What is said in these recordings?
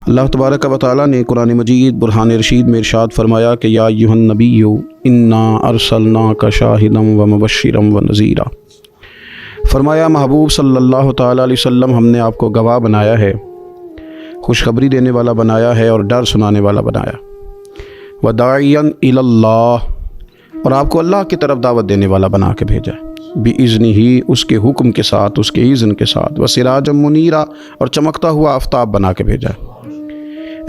اللہ تبارک و تعالیٰ نے قرآن مجید برہان رشید میں ارشاد فرمایا کہ یا ایھا النبی انا ارسلناک شاہدا و مبشرا و نذیرا۔ فرمایا محبوب صلی اللہ تعالیٰ علیہ وسلم ہم نے آپ کو گواہ بنایا ہے، خوشخبری دینے والا بنایا ہے اور ڈر سنانے والا بنایا، وداعیا الی اللہ، اور آپ کو اللہ کی طرف دعوت دینے والا بنا کے بھیجا ہے، بِإِذْنِهِ، اس کے حکم کے ساتھ، اس کے اذن کے ساتھ، وسراجا منیرا، اور چمکتا ہوا آفتاب بنا کے بھیجا ہے۔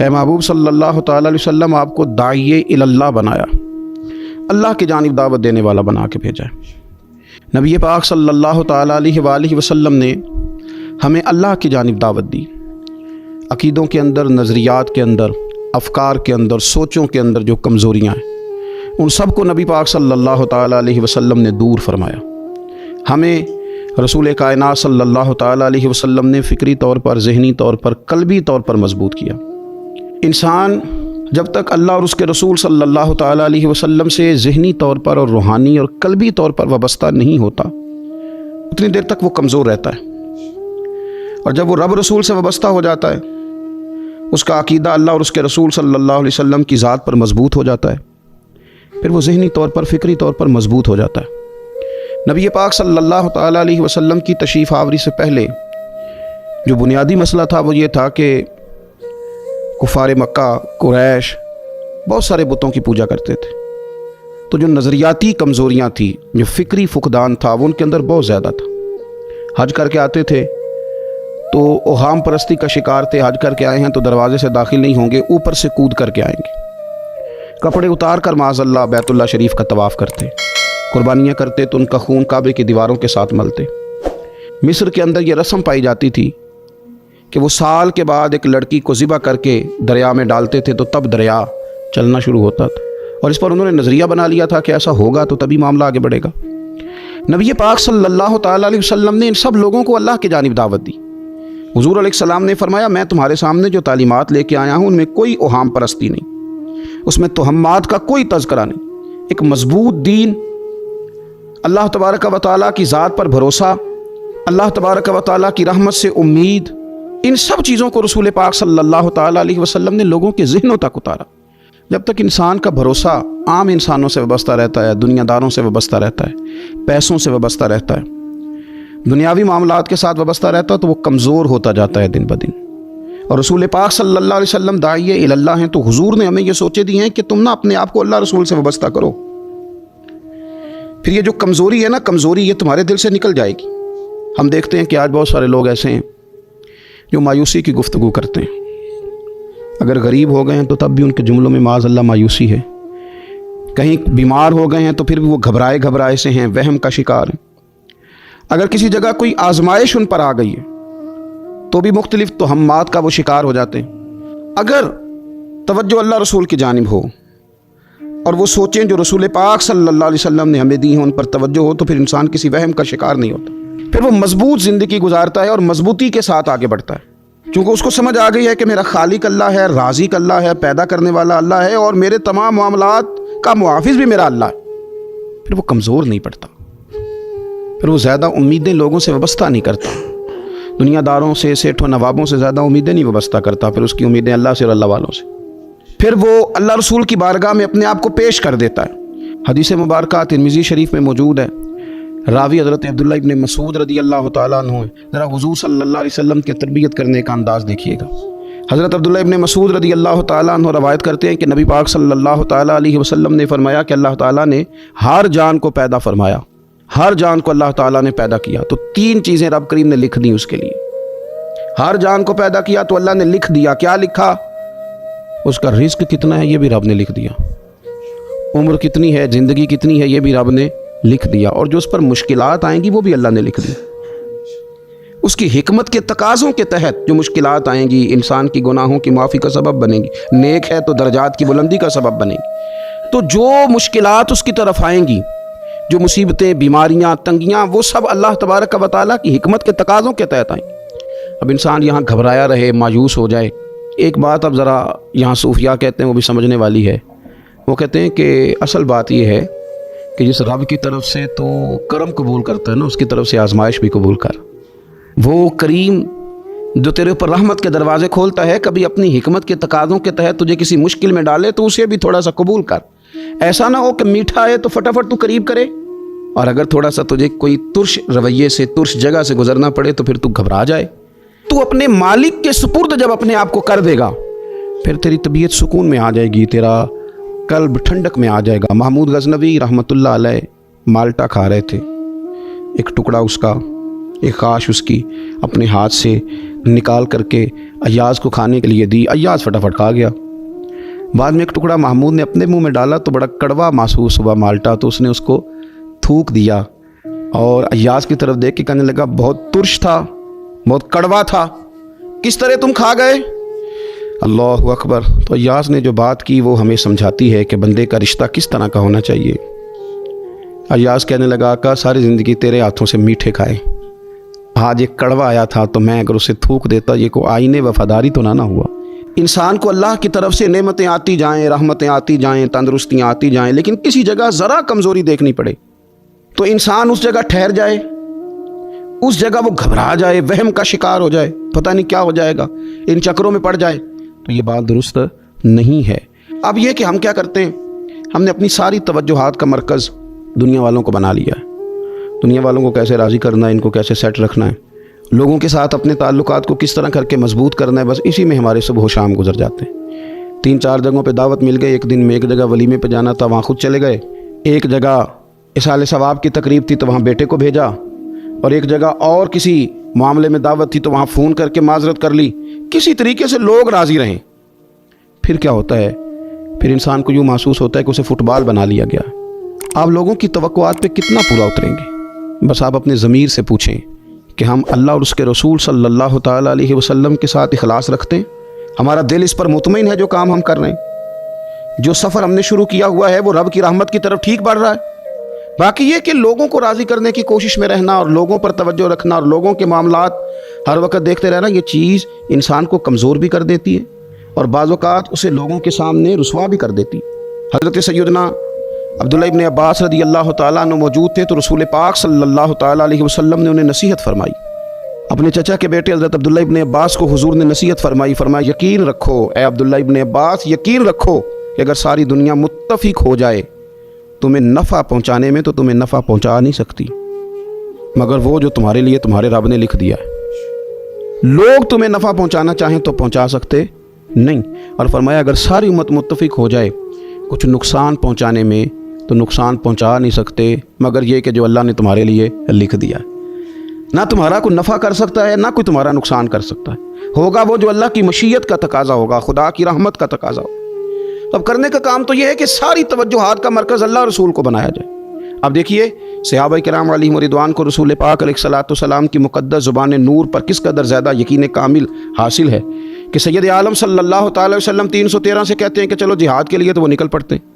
اے محبوب صلی اللہ تعالیٰ علیہ وسلم آپ کو داعی الی اللہ بنایا، اللہ کی جانب دعوت دینے والا بنا کے بھیجا ہے۔ نبی پاک صلی اللہ تعالیٰ علیہ وآلہ وسلم نے ہمیں اللہ کی جانب دعوت دی، عقیدوں کے اندر، نظریات کے اندر، افکار کے اندر، سوچوں کے اندر جو کمزوریاں ہیں ان سب کو نبی پاک صلی اللہ تعالیٰ علیہ وسلم نے دور فرمایا۔ ہمیں رسول کائنات صلی اللہ تعالیٰ علیہ وسلم نے فکری طور پر، ذہنی طور پر، قلبی طور پر مضبوط کیا۔ انسان جب تک اللہ اور اس کے رسول صلی اللہ تعالیٰ علیہ وسلم سے ذہنی طور پر اور روحانی اور قلبی طور پر وابستہ نہیں ہوتا اتنی دیر تک وہ کمزور رہتا ہے، اور جب وہ رب رسول سے وابستہ ہو جاتا ہے، اس کا عقیدہ اللہ اور اس کے رسول صلی اللہ علیہ وسلم کی ذات پر مضبوط ہو جاتا ہے، پھر وہ ذہنی طور پر، فکری طور پر مضبوط ہو جاتا ہے۔ نبی پاک صلی اللہ تعالیٰ علیہ وسلم کی تشریف آوری سے پہلے جو بنیادی مسئلہ تھا وہ یہ تھا کہ کفار مکہ، قریش بہت سارے بتوں کی پوجا کرتے تھے، تو جو نظریاتی کمزوریاں تھیں، جو فکری فقدان تھا وہ ان کے اندر بہت زیادہ تھا۔ حج کر کے آتے تھے تو اوہام پرستی کا شکار تھے، حج کر کے آئے ہیں تو دروازے سے داخل نہیں ہوں گے، اوپر سے کود کر کے آئیں گے، کپڑے اتار کر معاذ اللہ بیت اللہ شریف کا طواف کرتے، قربانیاں کرتے تو ان کا خون کعبے کی دیواروں کے ساتھ ملتے۔ مصر کے اندر یہ رسم پائی جاتی تھی کہ وہ سال کے بعد ایک لڑکی کو ذبح کر کے دریا میں ڈالتے تھے تو تب دریا چلنا شروع ہوتا تھا، اور اس پر انہوں نے نظریہ بنا لیا تھا کہ ایسا ہوگا تو تبھی معاملہ آگے بڑھے گا۔ نبی پاک صلی اللہ تعالیٰ علیہ وسلم نے ان سب لوگوں کو اللہ کی جانب دعوت دی۔ حضور علیہ السلام نے فرمایا میں تمہارے سامنے جو تعلیمات لے کے آیا ہوں ان میں کوئی اوہام پرستی نہیں، اس میں توہمات کا کوئی تذکرہ نہیں، ایک مضبوط دین، اللہ تبارک و تعالیٰ کی ذات پر بھروسہ، اللہ تبارک و تعالیٰ کی رحمت سے امید، ان سب چیزوں کو رسول پاک صلی اللہ تعالیٰ علیہ وسلم نے لوگوں کے ذہنوں تک اتارا۔ جب تک انسان کا بھروسہ عام انسانوں سے وابستہ رہتا ہے، دنیا داروں سے وابستہ رہتا ہے، پیسوں سے وابستہ رہتا ہے، دنیاوی معاملات کے ساتھ وابستہ رہتا ہے تو وہ کمزور ہوتا جاتا ہے دن بدن۔ اور رسول پاک صلی اللہ علیہ وسلم داعی الی اللہ ہیں تو حضور نے ہمیں یہ سوچے دی ہیں کہ تم نہ اپنے آپ کو اللہ رسول سے وابستہ کرو، پھر یہ جو کمزوری ہے نا، کمزوری یہ تمہارے دل سے نکل جائے گی۔ ہم دیکھتے ہیں کہ آج بہت سارے لوگ ایسے ہیں جو مایوسی کی گفتگو کرتے ہیں، اگر غریب ہو گئے ہیں تو تب بھی ان کے جملوں میں معاذ اللہ مایوسی ہے، کہیں بیمار ہو گئے ہیں تو پھر بھی وہ گھبرائے سے ہیں، وہم کا شکار ہیں، اگر کسی جگہ کوئی آزمائش ان پر آ گئی ہے تو بھی مختلف توہمات کا وہ شکار ہو جاتے ہیں۔ اگر توجہ اللہ رسول کی جانب ہو اور وہ سوچیں جو رسول پاک صلی اللہ علیہ وسلم نے ہمیں دی ہیں ان پر توجہ ہو تو پھر انسان کسی وہم کا شکار نہیں ہوتا، پھر وہ مضبوط زندگی گزارتا ہے اور مضبوطی کے ساتھ آگے بڑھتا ہے، کیونکہ اس کو سمجھ آ گئی ہے کہ میرا خالق اللہ ہے، رازق اللہ ہے، پیدا کرنے والا اللہ ہے، اور میرے تمام معاملات کا محافظ بھی میرا اللہ ہے۔ پھر وہ کمزور نہیں پڑتا، پھر وہ زیادہ امیدیں لوگوں سے وابستہ نہیں کرتا، دنیا داروں سے، سیٹھوں نوابوں سے زیادہ امیدیں نہیں وابستہ کرتا، پھر اس کی امیدیں اللہ سے اور اللہ والوں سے، پھر وہ اللہ رسول کی بارگاہ میں اپنے آپ کو پیش کر دیتا ہے۔ حدیث مبارکہ ترمذی شریف میں موجود ہے، راوی حضرت عبداللہ ابن مسعود رضی اللہ تعالیٰ عنہ ہے۔ ذرا حضور صلی اللہ علیہ وسلم کے تربیت کرنے کا انداز دیکھیے گا۔ حضرت عبداللہ ابن مسعود رضی اللہ تعالیٰ عنہ روایت کرتے ہیں کہ نبی پاک صلی اللہ تعالیٰ علیہ وسلم نے فرمایا کہ اللہ تعالیٰ نے ہر جان کو پیدا فرمایا، ہر جان کو اللہ تعالیٰ نے پیدا کیا تو تین چیزیں رب کریم نے لکھ دیں اس کے لیے۔ ہر جان کو پیدا کیا تو اللہ نے لکھ دیا، کیا لکھا؟ اس کا رزق کتنا ہے یہ بھی رب نے لکھ دیا، عمر کتنی ہے، زندگی کتنی ہے یہ بھی رب نے لکھ دیا، اور جو اس پر مشکلات آئیں گی وہ بھی اللہ نے لکھ دی۔ اس کی حکمت کے تقاضوں کے تحت جو مشکلات آئیں گی انسان کی گناہوں کی معافی کا سبب بنیں گی، نیک ہے تو درجات کی بلندی کا سبب بنیں گی، تو جو مشکلات اس کی طرف آئیں گی، جو مصیبتیں، بیماریاں، تنگیاں، وہ سب اللہ تبارک و تعالیٰ کی حکمت کے تقاضوں کے تحت آئیں گی۔ اب انسان یہاں گھبرایا رہے، مایوس ہو جائے۔ ایک بات اب ذرا یہاں صوفیہ کہتے ہیں وہ بھی سمجھنے والی ہے، وہ کہتے ہیں کہ اصل بات یہ ہے کہ جس رب کی طرف سے تو کرم قبول کرتا ہے نا، اس کی طرف سے آزمائش بھی قبول کر۔ وہ کریم جو تیرے اوپر رحمت کے دروازے کھولتا ہے، کبھی اپنی حکمت کے تقاضوں کے تحت تجھے کسی مشکل میں ڈالے تو اسے بھی تھوڑا سا قبول کر۔ ایسا نہ ہو کہ میٹھا ہے تو فٹافٹ تو قریب کرے، اور اگر تھوڑا سا تجھے کوئی ترش رویے سے، ترش جگہ سے گزرنا پڑے تو پھر تو گھبرا جائے۔ تو اپنے مالک کے سپرد جب اپنے آپ کو کر دے گا، پھر تیری طبیعت سکون میں آ جائے گی، تیرا قلب ٹھنڈک میں آ جائے گا۔ محمود غزنوی رحمۃ اللہ علیہ مالٹا کھا رہے تھے، ایک ٹکڑا اس کا، ایک خاش اس کی اپنے ہاتھ سے نکال کر کے ایاز کو کھانے کے لیے دی، ایاز فٹافٹ کھا گیا۔ بعد میں ایک ٹکڑا محمود نے اپنے منہ میں ڈالا تو بڑا کڑوا محسوس ہوا مالٹا، تو اس نے اس کو تھوک دیا اور ایاز کی طرف دیکھ کے کہنے لگا بہت ترش تھا، بہت کڑوا تھا، کس طرح تم کھا گئے؟ اللہ اکبر۔ تو ایاز نے جو بات کی وہ ہمیں سمجھاتی ہے کہ بندے کا رشتہ کس طرح کا ہونا چاہیے۔ ایاز کہنے لگا آقا ساری زندگی تیرے ہاتھوں سے میٹھے کھائے، آج ایک کڑوا آیا تھا تو میں اگر اسے تھوک دیتا یہ کو آئینے وفاداری تو نہ ہوا۔ انسان کو اللہ کی طرف سے نعمتیں آتی جائیں، رحمتیں آتی جائیں، تندرستیاں آتی جائیں، لیکن کسی جگہ ذرا کمزوری دیکھنی پڑے تو انسان اس جگہ ٹھہر جائے، اس جگہ وہ گھبرا جائے، وہم کا شکار ہو جائے، پتہ نہیں کیا ہو جائے گا، ان چکروں میں پڑ جائے، تو یہ بات درست نہیں ہے۔ اب یہ کہ ہم کیا کرتے ہیں، ہم نے اپنی ساری توجہات کا مرکز دنیا والوں کو بنا لیا ہے، دنیا والوں کو کیسے راضی کرنا ہے، ان کو کیسے سیٹ رکھنا ہے، لوگوں کے ساتھ اپنے تعلقات کو کس طرح کر کے مضبوط کرنا ہے، بس اسی میں ہمارے صبح و شام گزر جاتے ہیں۔ 3-4 جگہوں پہ دعوت مل گئی، ایک دن میں ایک جگہ ولیمے پہ جانا تھا وہاں خود چلے گئے، ایک جگہ اصال ثواب کی تقریب تھی تو وہاں بیٹے کو بھیجا، اور ایک جگہ اور کسی معاملے میں دعوت تھی تو وہاں فون کر کے معذرت کر لی، کسی طریقے سے لوگ راضی رہیں۔ پھر کیا ہوتا ہے، پھر انسان کو یوں محسوس ہوتا ہے کہ اسے فٹ بال بنا لیا گیا۔ آپ لوگوں کی توقعات پہ کتنا پورا اتریں گے؟ بس آپ اپنے ضمیر سے پوچھیں کہ ہم اللہ اور اس کے رسول صلی اللہ تعالیٰ علیہ وسلم کے ساتھ اخلاص رکھتے ہیں، ہمارا دل اس پر مطمئن ہے جو کام ہم کر رہے ہیں، جو سفر ہم نے شروع کیا ہوا ہے وہ رب کی رحمت کی طرف ٹھیک بڑھ رہا ہے۔ باقی یہ کہ لوگوں کو راضی کرنے کی کوشش میں رہنا اور لوگوں پر توجہ رکھنا اور لوگوں کے معاملات ہر وقت دیکھتے رہنا، یہ چیز انسان کو کمزور بھی کر دیتی ہے اور بعض اوقات اسے لوگوں کے سامنے رسوا بھی کر دیتی۔ حضرت سیدنا عبداللہ ابن عباس رضی اللہ تعالیٰ عنہ موجود تھے تو رسول پاک صلی اللہ تعالیٰ علیہ وسلم نے انہیں نصیحت فرمائی۔ اپنے چچا کے بیٹے حضرت عبداللہ ابن عباس کو حضور نے نصیحت فرمائی، فرمایا یقین رکھو اے عبداللہ ابن عباس، یقین رکھو کہ اگر ساری دنیا متفق ہو جائے تمہیں نفع پہنچانے میں تو تمہیں نفع پہنچا نہیں سکتی مگر وہ جو تمہارے لیے تمہارے رب نے لکھ دیا ہے۔ لوگ تمہیں نفع پہنچانا چاہیں تو پہنچا سکتے نہیں، اور فرمایا اگر ساری امت متفق ہو جائے کچھ نقصان پہنچانے میں تو نقصان پہنچا نہیں سکتے مگر یہ کہ جو اللہ نے تمہارے لیے لکھ دیا ہے۔ نہ تمہارا کوئی نفع کر سکتا ہے نہ کوئی تمہارا نقصان کر سکتا ہے، ہوگا وہ جو اللہ کی مشیت کا تقاضا ہوگا، خدا کی رحمت کا تقاضا ہوگا۔ تو اب کرنے کا کام تو یہ ہے کہ ساری توجہات کا مرکز اللہ رسول کو بنایا جائے۔ اب دیکھیے صحابہ کرام علیہم رضوان کو رسول پاک علیہ الصلوۃ والسلام کی مقدس زبان نور پر کس قدر زیادہ یقین کامل حاصل ہے کہ سید عالم صلی اللہ تعالی وسلم 313 سے کہتے ہیں کہ چلو جہاد کے لیے تو وہ نکل پڑتے ہیں،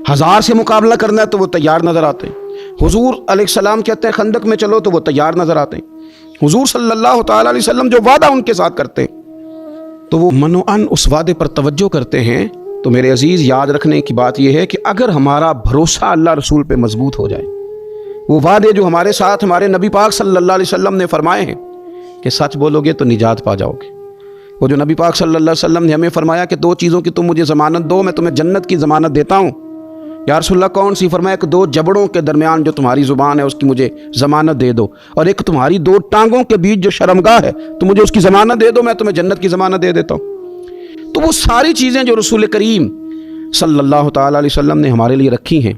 1000 سے مقابلہ کرنا ہے تو وہ تیار نظر آتے ہیں۔ حضور علیہ السلام کہتے ہیں خندق میں چلو تو وہ تیار نظر آتے ہیں۔ حضور صلی اللہ تعالی علیہ وسلم جو وعدہ ان کے ساتھ کرتے ہیں تو وہ من و عن اس وعدے پر توجہ کرتے ہیں۔ تو میرے عزیز یاد رکھنے کی بات یہ ہے کہ اگر ہمارا بھروسہ اللہ رسول پہ مضبوط ہو جائے، وہ وعدے جو ہمارے ساتھ ہمارے نبی پاک صلی اللہ علیہ وسلم نے فرمائے ہیں کہ سچ بولو گے تو نجات پا جاؤ گے، وہ جو نبی پاک صلی اللہ علیہ وسلم نے ہمیں فرمایا کہ 2 چیزوں کی تم مجھے ضمانت دو، میں تمہیں جنت کی ضمانت دیتا ہوں۔ یا رسول اللہ کون سی؟ فرمایا کہ 2 جبڑوں کے درمیان جو تمہاری زبان ہے اس کی مجھے ضمانت دے دو، اور ایک تمہاری 2 ٹانگوں کے بیچ جو شرمگاہ ہے تو مجھے اس کی ضمانت دے دو، میں تمہیں جنت کی ضمانت دے دیتا ہوں۔ تو وہ ساری چیزیں جو رسول کریم صلی اللہ تعالیٰ علیہ وسلم نے ہمارے لیے رکھی ہیں،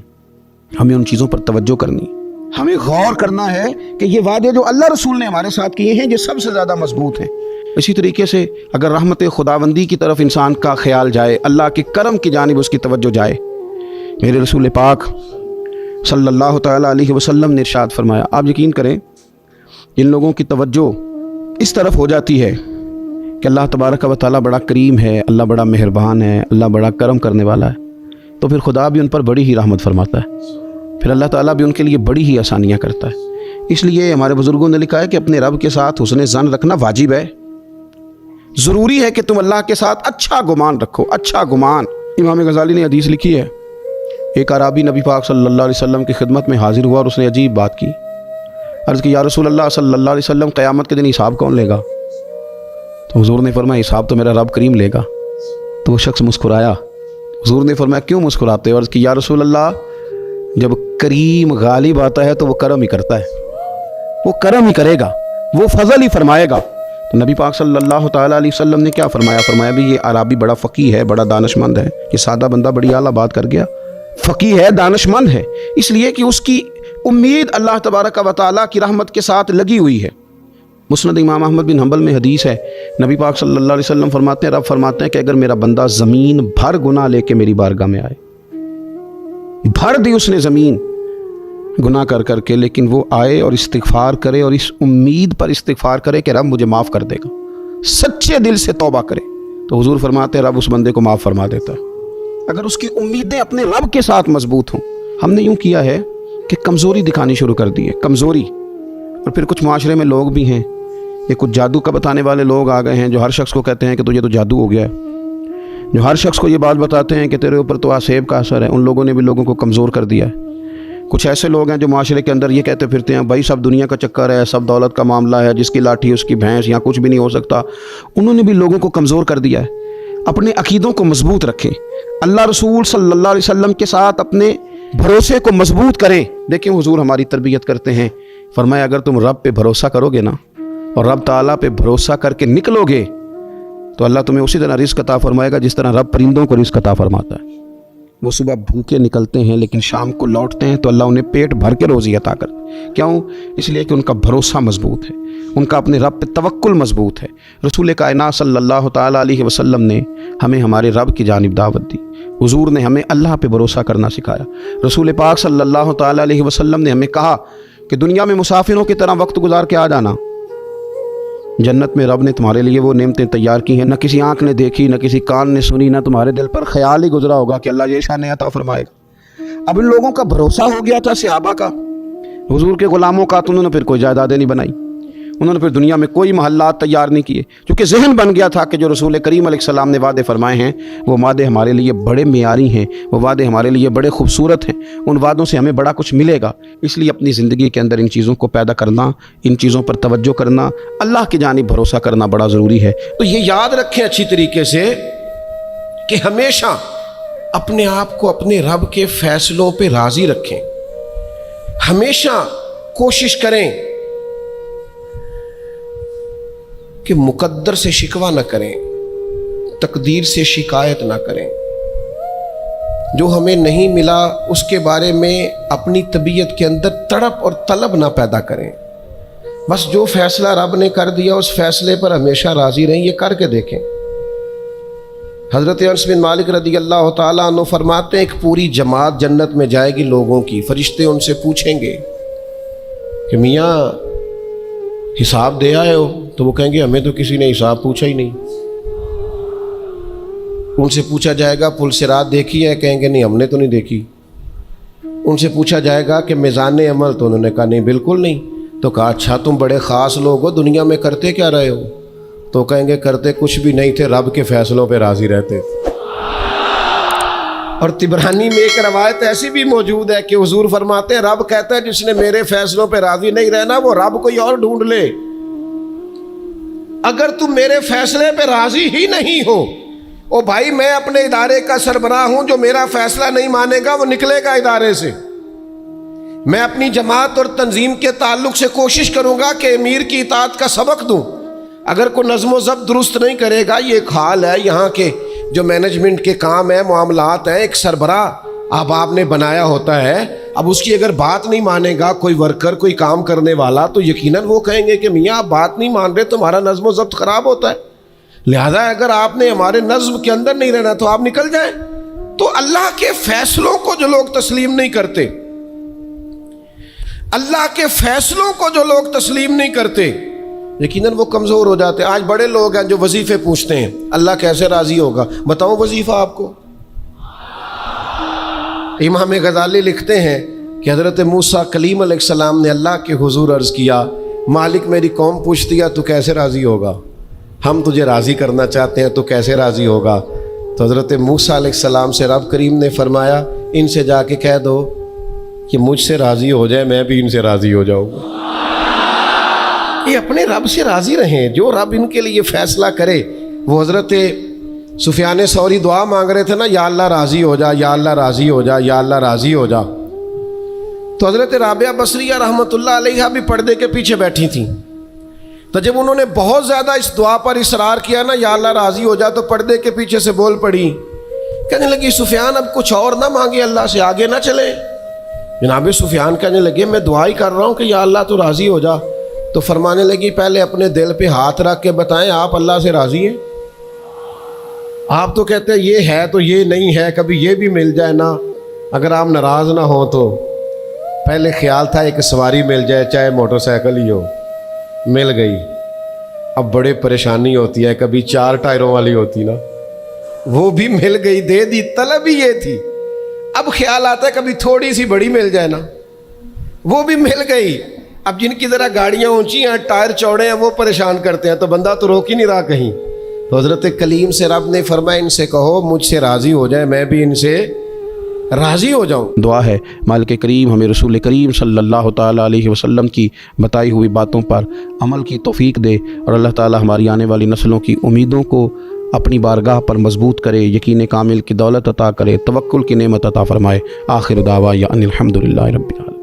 ہمیں ان چیزوں پر توجہ کرنی، ہمیں غور کرنا ہے کہ یہ وعدے جو اللہ رسول نے ہمارے ساتھ کیے ہیں یہ سب سے زیادہ مضبوط ہیں۔ اسی طریقے سے اگر رحمت خداوندی کی طرف انسان کا خیال جائے، اللہ کے کرم کی جانب اس کی توجہ جائے، میرے رسول پاک صلی اللہ تعالیٰ علیہ وسلم نے ارشاد فرمایا، آپ یقین کریں جن لوگوں کی توجہ اس طرف ہو جاتی ہے کہ اللہ تبارک و تعالیٰ بڑا کریم ہے، اللہ بڑا مہربان ہے، اللہ بڑا کرم کرنے والا ہے، تو پھر خدا بھی ان پر بڑی ہی رحمت فرماتا ہے، پھر اللہ تعالیٰ بھی ان کے لیے بڑی ہی آسانیاں کرتا ہے۔ اس لیے ہمارے بزرگوں نے لکھا ہے کہ اپنے رب کے ساتھ حسن ظن رکھنا واجب ہے، ضروری ہے کہ تم اللہ کے ساتھ اچھا گمان رکھو، اچھا گمان۔ امام غزالی نے حدیث لکھی ہے، ایک عرابی نبی پاک صلی اللہ علیہ وسلم کی خدمت میں حاضر ہوا اور اس نے عجیب بات کی، عرض کی یا رسول اللہ صلی اللہ علیہ وسلم قیامت کے دن حساب کون لے گا؟ تو حضور نے فرمایا حساب تو میرا رب کریم لے گا۔ تو وہ شخص مسکرایا۔ حضور نے فرمایا کیوں مسکراتے ہو؟ عرض کی یا رسول اللہ، جب کریم غالب آتا ہے تو وہ کرم ہی کرتا ہے، وہ کرم ہی کرے گا، وہ فضل ہی فرمائے گا۔ تو نبی پاک صلی اللہ تعالیٰ علیہ وسلم نے کیا فرمایا؟ فرمایا بھی یہ عربی بڑا فقیہ ہے، بڑا دانش مند ہے، یہ سادہ بندہ بڑی اعلیٰ بات کر گیا، فقیہ ہے، دانش مند ہے، اس لیے کہ اس کی امید اللہ تبارک و تعالیٰ کی رحمت کے ساتھ لگی ہوئی ہے۔ مسند امام احمد بن حنبل میں حدیث ہے، نبی پاک صلی اللہ علیہ وسلم فرماتے ہیں، رب فرماتے ہیں کہ اگر میرا بندہ زمین بھر گناہ لے کے میری بارگاہ میں آئے، بھر دی اس نے زمین گناہ کر کر کے، لیکن وہ آئے اور استغفار کرے اور اس امید پر استغفار کرے کہ رب مجھے معاف کر دے گا، سچے دل سے توبہ کرے، تو حضور فرماتے ہیں رب اس بندے کو معاف فرما دیتا ہے، اگر اس کی امیدیں اپنے رب کے ساتھ مضبوط ہوں۔ ہم نے یوں کیا ہے کہ کمزوری دکھانی شروع کر دی ہے، کمزوری، اور پھر کچھ معاشرے میں لوگ بھی ہیں، یہ کچھ جادو کا بتانے والے لوگ آ گئے ہیں جو ہر شخص کو کہتے ہیں کہ تجھے تو جادو ہو گیا ہے، جو ہر شخص کو یہ بات بتاتے ہیں کہ تیرے اوپر تو آسیب کا اثر ہے۔ ان لوگوں نے بھی لوگوں کو کمزور کر دیا ہے۔ کچھ ایسے لوگ ہیں جو معاشرے کے اندر یہ کہتے پھرتے ہیں بھائی سب دنیا کا چکر ہے، سب دولت کا معاملہ ہے، جس کی لاٹھی اس کی بھینس، یہاں کچھ بھی نہیں ہو سکتا۔ انہوں نے بھی لوگوں کو کمزور کر دیا ہے۔ اپنے عقیدوں کو مضبوط رکھیں، اللہ رسول صلی اللہ علیہ وسلم کے ساتھ اپنے بھروسے کو مضبوط کریں۔ دیکھیں حضور ہماری تربیت کرتے ہیں، فرمایا اگر تم رب پہ بھروسہ کرو گے نا، اور رب تعالیٰ پہ بھروسہ کر کے نکلو گے تو اللہ تمہیں اسی طرح رزق عطا فرمائے گا جس طرح رب پرندوں کو رزق عطا فرماتا ہے۔ وہ صبح بھوکے نکلتے ہیں لیکن شام کو لوٹتے ہیں تو اللہ انہیں پیٹ بھر کے روزی عطا کرتا ہے۔ کیوں؟ اس لیے کہ ان کا بھروسہ مضبوط ہے، ان کا اپنے رب پہ توکل مضبوط ہے۔ رسول کائنات صلی اللہ تعالیٰ علیہ وسلم نے ہمیں ہمارے رب کی جانب دعوت دی، حضور نے ہمیں اللہ پہ بھروسہ کرنا سکھایا۔ رسول پاک صلی اللہ تعالیٰ علیہ وسلم نے ہمیں کہا کہ دنیا میں مسافروں کی طرح وقت گزار کے آ جانا، جنت میں رب نے تمہارے لیے وہ نعمتیں تیار کی ہیں، نہ کسی آنکھ نے دیکھی، نہ کسی کان نے سنی، نہ تمہارے دل پر خیال ہی گزرا ہوگا کہ اللہ یہ شان عطا فرمائے گا۔ اب ان لوگوں کا بھروسہ ہو گیا تھا صحابہ کا، حضور کے غلاموں کا، تو انہوں نے پھر کوئی جائیدادیں نہیں بنائی، انہوں نے پھر دنیا میں کوئی محلات تیار نہیں کیے، کیونکہ ذہن بن گیا تھا کہ جو رسول کریم علیہ السلام نے وعدے فرمائے ہیں وہ وعدے ہمارے لیے بڑے معیاری ہیں، وہ وعدے ہمارے لیے بڑے خوبصورت ہیں، ان وعدوں سے ہمیں بڑا کچھ ملے گا۔ اس لیے اپنی زندگی کے اندر ان چیزوں کو پیدا کرنا، ان چیزوں پر توجہ کرنا، اللہ کی جانب بھروسہ کرنا بڑا ضروری ہے۔ تو یہ یاد رکھیں اچھی طریقے سے کہ ہمیشہ اپنے آپ کو اپنے رب کے فیصلوں پہ راضی رکھیں، ہمیشہ کوشش کریں کہ مقدر سے شکوہ نہ کریں، تقدیر سے شکایت نہ کریں، جو ہمیں نہیں ملا اس کے بارے میں اپنی طبیعت کے اندر تڑپ اور طلب نہ پیدا کریں۔ بس جو فیصلہ رب نے کر دیا اس فیصلے پر ہمیشہ راضی رہیں۔ یہ کر کے دیکھیں۔ حضرت انس بن مالک رضی اللہ تعالیٰ عنہ فرماتے ہیں ایک پوری جماعت جنت میں جائے گی لوگوں کی، فرشتے ان سے پوچھیں گے کہ میاں حساب دے آئے ہو؟ تو وہ کہیں گے ہمیں تو کسی نے حساب پوچھا ہی نہیں۔ ان سے پوچھا جائے گا پل صراط دیکھی ہے؟ کہیں گے نہیں ہم نے تو نہیں دیکھی۔ ان سے پوچھا جائے گا کہ میزان عمل؟ تو انہوں نے کہا نہیں بالکل نہیں۔ تو کہا اچھا تم بڑے خاص لوگ ہو، دنیا میں کرتے کیا رہے ہو؟ تو کہیں گے کرتے کچھ بھی نہیں تھے، رب کے فیصلوں پہ راضی رہتے تھے۔ اور طبرانی میں ایک روایت ایسی بھی موجود ہے کہ حضور فرماتے ہیں رب کہتا ہے جس نے میرے فیصلوں پہ راضی نہیں رہنا وہ رب کوئی اور ڈھونڈ لے۔ اگر تم میرے فیصلے پہ راضی ہی نہیں ہو، او بھائی میں اپنے ادارے کا سربراہ ہوں، جو میرا فیصلہ نہیں مانے گا وہ نکلے گا ادارے سے۔ میں اپنی جماعت اور تنظیم کے تعلق سے کوشش کروں گا کہ امیر کی اطاعت کا سبق دوں۔ اگر کوئی نظم و ضبط درست نہیں کرے گا، یہ ایک حال ہے یہاں کے جو مینجمنٹ کے کام ہیں، معاملات ہیں، ایک سربراہ آپ نے بنایا ہوتا ہے، اب اس کی اگر بات نہیں مانے گا کوئی ورکر، کوئی کام کرنے والا، تو یقیناً وہ کہیں گے کہ میاں آپ بات نہیں مان رہے، تمہارا نظم و ضبط خراب ہوتا ہے، لہذا اگر آپ نے ہمارے نظم کے اندر نہیں رہنا تو آپ نکل جائیں۔ تو اللہ کے فیصلوں کو جو لوگ تسلیم نہیں کرتے، اللہ کے فیصلوں کو جو لوگ تسلیم نہیں کرتے، یقیناً وہ کمزور ہو جاتے ہیں۔ آج بڑے لوگ ہیں جو وظیفے پوچھتے ہیں اللہ کیسے راضی ہوگا؟ بتاؤں وظیفہ آپ کو؟ امام غزالی لکھتے ہیں کہ حضرت موسیٰ کلیم علیہ السلام نے اللہ کے حضور عرض کیا مالک میری قوم پوچھتی ہے تو کیسے راضی ہوگا، ہم تجھے راضی کرنا چاہتے ہیں تو کیسے راضی ہوگا؟ تو حضرت موسیٰ علیہ السلام سے رب کریم نے فرمایا ان سے جا کے کہہ دو کہ مجھ سے راضی ہو جائے میں بھی ان سے راضی ہو جاؤں گا۔ یہ اپنے رب سے راضی رہیں، جو رب ان کے لیے فیصلہ کرے۔ وہ حضرت سفیان ثوری دعا مانگ رہے تھے نا، یا اللہ راضی ہو جا، یا اللہ راضی ہو جا، یا اللہ راضی ہو جا، تو حضرت رابعہ بصریہ رحمۃ اللہ علیہ بھی پردے کے پیچھے بیٹھی تھیں، تو جب انہوں نے بہت زیادہ اس دعا پر اصرار کیا نا، یا اللہ راضی ہو جا، تو پردے کے پیچھے سے بول پڑی، کہنے لگی سفیان اب کچھ اور نہ مانگے، اللہ سے آگے نہ چلے۔ جناب سفیان کہنے لگے میں دعا ہی کر رہا ہوں کہ یا اللہ تو راضی ہو جا، تو فرمانے لگی پہلے اپنے دل پہ ہاتھ رکھ کے بتائیں آپ اللہ سے راضی ہیں؟ آپ تو کہتے ہیں یہ ہے تو یہ نہیں ہے، کبھی یہ بھی مل جائے نا، اگر آپ ناراض نہ ہوں تو۔ پہلے خیال تھا ایک سواری مل جائے، چاہے موٹر سائیکل ہی ہو، مل گئی، اب بڑے پریشانی ہوتی ہے، کبھی 4 ٹائروں والی ہوتی نا، وہ بھی مل گئی، دے دی، طلب ہی یہ تھی۔ اب خیال آتا ہے کبھی تھوڑی سی بڑی مل جائے نا، وہ بھی مل گئی۔ اب جن کی ذرا گاڑیاں اونچی ہیں، ٹائر چوڑے ہیں، وہ پریشان کرتے ہیں، تو بندہ تو روک ہی نہیں رہا کہیں۔ تو حضرت کلیم سے رب نے فرمایا ان سے کہو مجھ سے راضی ہو جائے، میں بھی ان سے راضی ہو جاؤں۔ دعا ہے مالک کریم ہمیں رسول کریم صلی اللہ تعالیٰ علیہ وسلم کی بتائی ہوئی باتوں پر عمل کی توفیق دے، اور اللہ تعالیٰ ہماری آنے والی نسلوں کی امیدوں کو اپنی بارگاہ پر مضبوط کرے، یقین کامل کی دولت عطا کرے، توکل کی نعمت عطا فرمائے۔ آخر دعوانا ان الحمد للہ رب العالمین۔